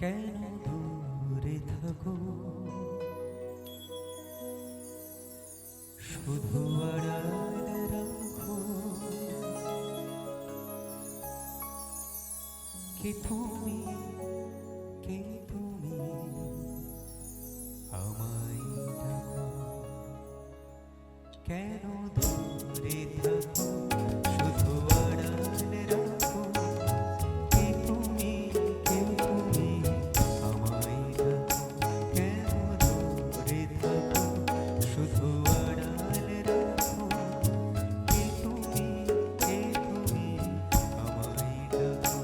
কেন দূরে থাকো, শুধু আড়াল রাখো। কে তুমি, কে তুমি আমায় ডাকো, কেন দূরে থাকো, শুধু আড়াল রাখো। কে তুমি, কে তুমি আমায় ডাকো, কেন দূরে থাকো, শুধু আড়াল রাখো। কে তুমি, কে তুমি আমায় ডাকো,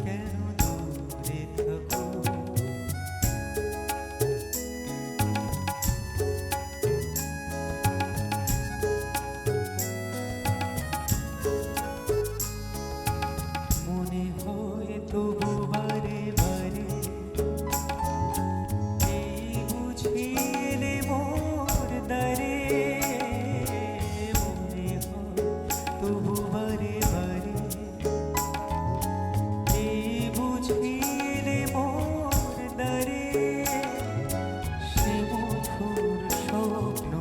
কেন দূরে থাকো। মনে হয় তবু বারে বারে এই বুঝিলে মোর দ্বারে। মনে হয় তবু বারে বারে এই বুঝিলে মোর দ্বারে। সে মধুর স্বপ্ন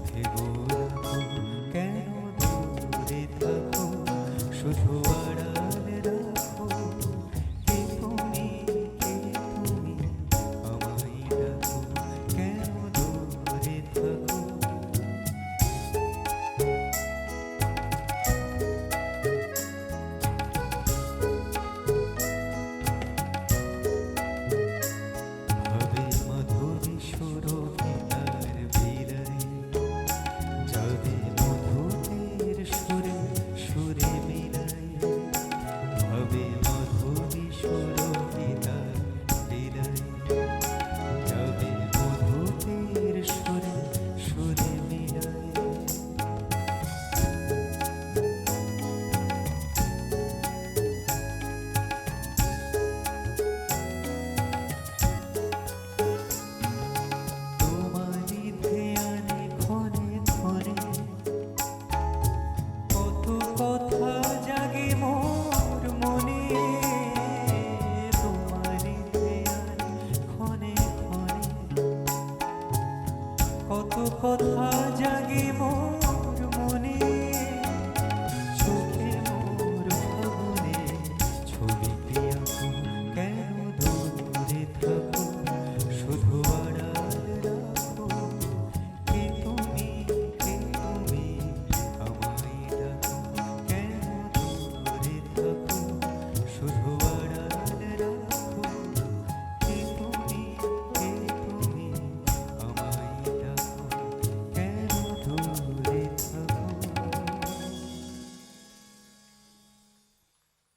ভেবো রাখো, কেন দূরে থাকো, শুধু আড়াল রাখো। কে তুমি, কে তুমি আমায় ডাকো, কেন দূরে থাকো। ভাবে মধুর সুরভিতার বিলাই, যাবে মধুদের সুরে সুরে মিলাই। ভাবে মধুর সুরভিতার বিলাই, যাবে মধুদের সুরে সুরে মিলাই। তোমারই ধ্যানে ক্ষণে ক্ষণে কত কথা জাগে মোর মনে। তোমারই ধ্যানে ক্ষণে ক্ষণে কত কথা জাগে মোর মনে। চোখে মোর ফাগুনে ছবিটি আঁকো, কেন দূরে থাকো,